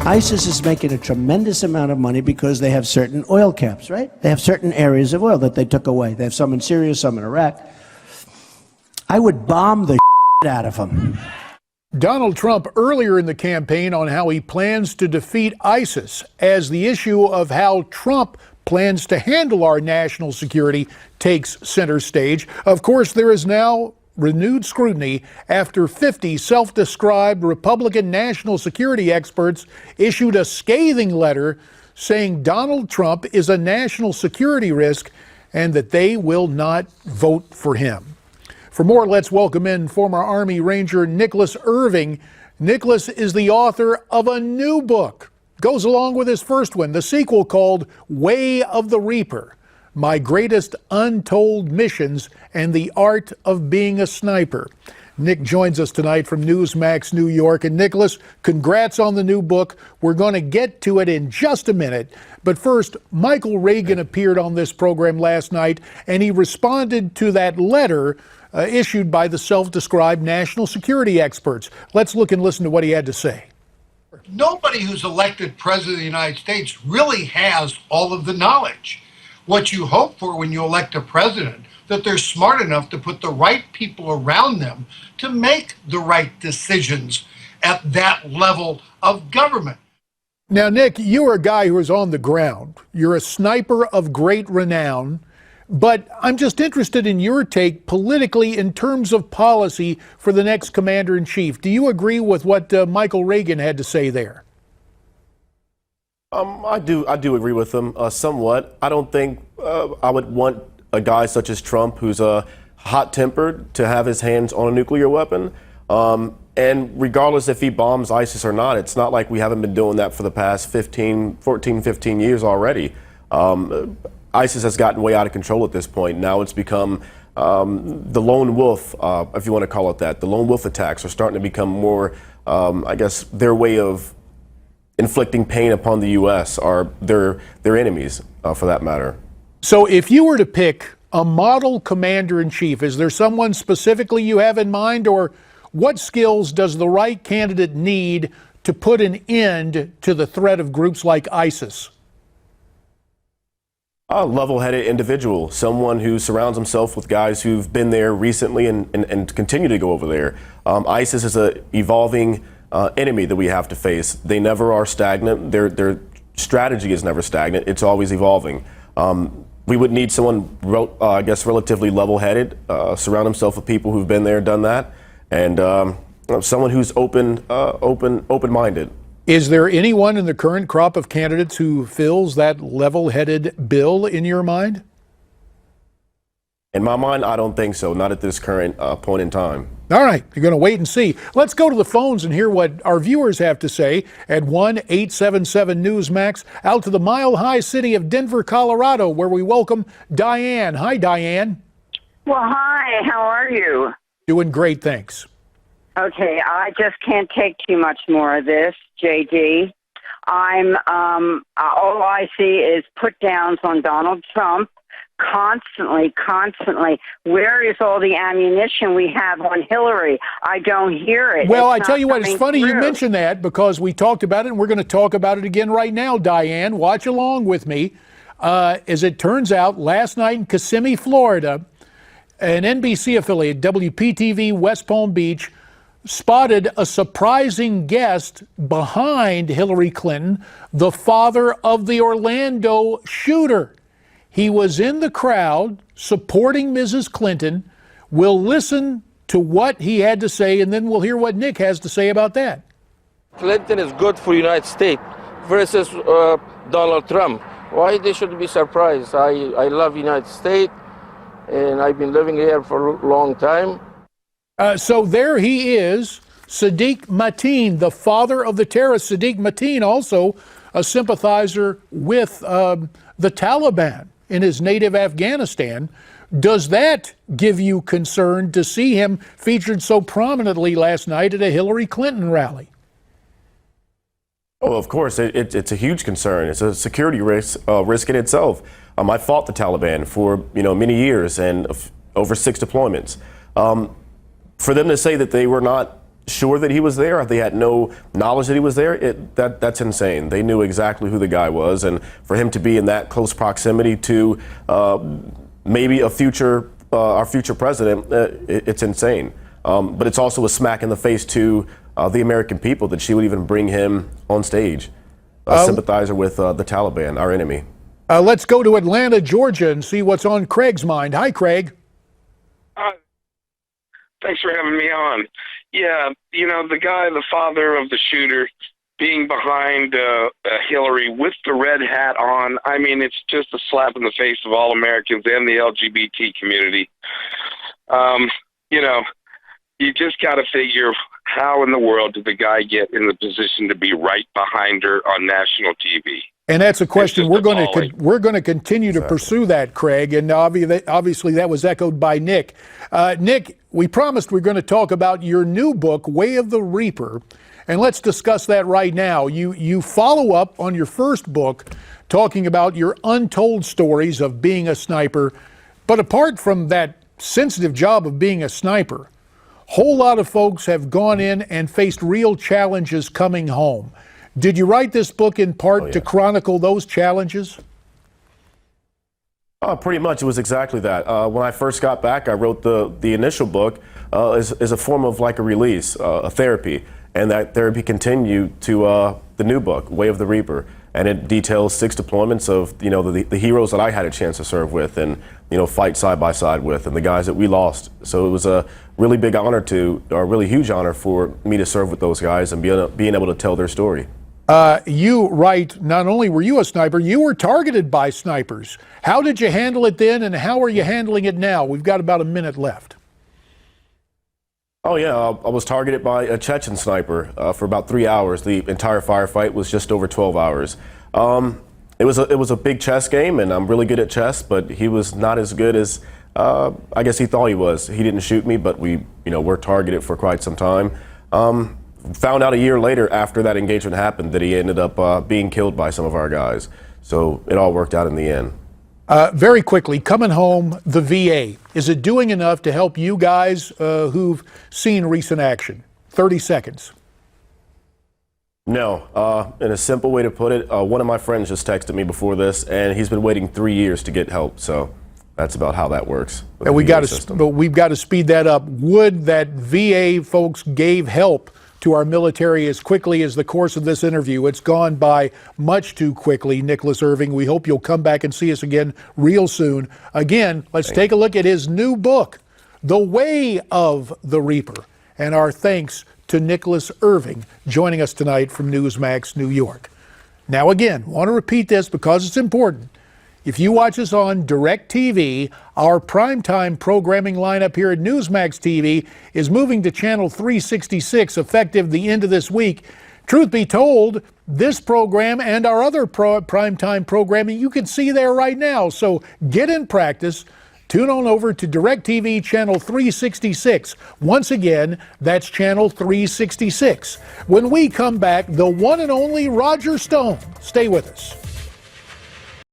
ISIS is making a tremendous amount of money because they have certain oil caps, right? They have certain areas of oil that they took away. They have some in Syria, some in Iraq. I would bomb the out of them. Donald Trump earlier in the campaign on how he plans to defeat ISIS as the issue of how Trump plans to handle our national security takes center stage. Of course, there is now renewed scrutiny after 50 self-described Republican national security experts issued a scathing letter saying Donald Trump is a national security risk and that they will not vote for him. For more, let's welcome in former Army Ranger Nicholas Irving. Nicholas is the author of a new book. Goes along with his first one, the sequel called Way of the Reaper, My Greatest Untold Missions and the Art of Being a Sniper. Nick joins us tonight from Newsmax, New York. And Nicholas, congrats on the new book. We're going to get to it in just a minute. But first, Michael Reagan appeared on this program last night, and he responded to that letter issued by the self-described national security experts. Let's look and listen to what he had to say. Nobody who's elected president of the United States really has all of the knowledge. What you hope for when you elect a president, that they're smart enough to put the right people around them to make the right decisions at that level of government. Now, Nick, you're a guy who is on the ground. You're a sniper of great renown. But I'm just interested in your take politically in terms of policy for the next commander-in-chief. Do you agree with what Michael Reagan had to say there? I do agree with him somewhat. I don't think I would want a guy such as Trump, who's hot-tempered, to have his hands on a nuclear weapon. And regardless if he bombs ISIS or not, it's not like we haven't been doing that for the past 15 years already. ISIS has gotten way out of control at this point. Now it's become the lone wolf, if you want to call it that. The lone wolf attacks are starting to become more, I guess, their way of inflicting pain upon the U.S. are their enemies, for that matter. So if you were to pick a model commander-in-chief, is there someone specifically you have in mind, or what skills does the right candidate need to put an end to the threat of groups like ISIS? A level-headed individual, someone who surrounds himself with guys who've been there recently and continue to go over there. ISIS is an evolving enemy that we have to face. They never are stagnant. Their strategy is never stagnant. It's always evolving. We would need someone, I guess, relatively level-headed, surround himself with people who've been there, done that, and someone who's open-minded. Is there anyone in the current crop of candidates who fills that level-headed bill in your mind? In my mind, I don't think so. Not at this current point in time. All right, you're going to wait and see. Let's go to the phones and hear what our viewers have to say at 1-877-Newsmax, out to the mile-high city of Denver, Colorado, where we welcome Diane. Hi, Diane. Well, hi. How are you? Doing great, thanks. Okay, I just can't take too much more of this, JD. All I see is put downs on Donald Trump constantly. Where is all the ammunition we have on Hillary? I don't hear it. Well, I tell you what, it's funny you mention that, because we talked about it and we're going to talk about it again right now, Diane. Watch along with me. As it turns out, last night in Kissimmee, Florida, an NBC affiliate, WPTV West Palm Beach, spotted a surprising guest behind Hillary Clinton, the father of the Orlando shooter. He was in the crowd supporting Mrs. Clinton. We'll listen to what he had to say, and then we'll hear what Nick has to say about that. Clinton is good for the United States versus Donald Trump. Why they should be surprised? I love the United States, and I've been living here for a long time. So there he is, Sadiq Mateen, the father of the terrorist. Sadiq Mateen, also a sympathizer with the Taliban in his native Afghanistan. Does that give you concern to see him featured so prominently last night at a Hillary Clinton rally? Oh, of course, it's a huge concern. It's a security risk in itself. I fought the Taliban for many years and over 6 deployments. For them to say that they were not sure that he was there, they had no knowledge that he was there, that's insane. They knew exactly who the guy was, and for him to be in that close proximity to maybe our future president, it's insane. But it's also a smack in the face to the American people that she would even bring him on stage. A sympathizer with the Taliban, our enemy. Let's go to Atlanta, Georgia, and see what's on Craig's mind. Hi, Craig. Thanks for having me on. Yeah, you know, the guy, the father of the shooter, being behind Hillary with the red hat on, I mean, it's just a slap in the face of all Americans and the LGBT community. You know, you just got to figure, how in the world did the guy get in the position to be right behind her on national TV? And that's a question we're going to continue to pursue that, Craig. And obviously that was echoed by Nick. Nick, we promised we're going to talk about your new book, Way of the Reaper, and let's discuss that right now. You follow up on your first book, talking about your untold stories of being a sniper. But apart from that sensitive job of being a sniper, a whole lot of folks have gone in and faced real challenges coming home. Did you write this book in part to chronicle those challenges? Pretty much. It was exactly that. When I first got back, I wrote the initial book as a form of like a release, a therapy. And that therapy continued to the new book, Way of the Reaper. And it details 6 deployments of, you know, the heroes that I had a chance to serve with and, you know, fight side by side with, and the guys that we lost. So it was a really big honor or a really huge honor for me to serve with those guys and being able to tell their story. You write, not only were you a sniper, you were targeted by snipers. How did you handle it then, and how are you handling it now? We've got about a minute left. Oh yeah, I was targeted by a Chechen sniper for about 3 hours. The entire firefight was just over 12 hours. It was a big chess game, and I'm really good at chess, but he was not as good as I guess he thought he was. He didn't shoot me, but we were targeted for quite some time. Found out a year later, after that engagement happened, that he ended up being killed by some of our guys. So it all worked out in the end. Very quickly, coming home, the VA, is it doing enough to help you guys who've seen recent action? 30 seconds. No. In a simple way to put it, one of my friends just texted me before this, and he's been waiting 3 years to get help. So that's about how that works. And we've got to speed that up. Would that VA folks gave help to our military as quickly as the course of this interview? It's gone by much too quickly. Nicholas Irving, we hope you'll come back and see us again real soon. Again, let's take a look at his new book, The Way of the Reaper. And our thanks to Nicholas Irving joining us tonight from Newsmax, New York. Now again, want to repeat this because it's important. If you watch us on DirecTV, our primetime programming lineup here at Newsmax TV is moving to channel 366 effective the end of this week. Truth be told, this program and our other primetime programming you can see there right now. So get in practice. Tune on over to DirecTV channel 366. Once again, that's channel 366. When we come back, the one and only Roger Stone. Stay with us.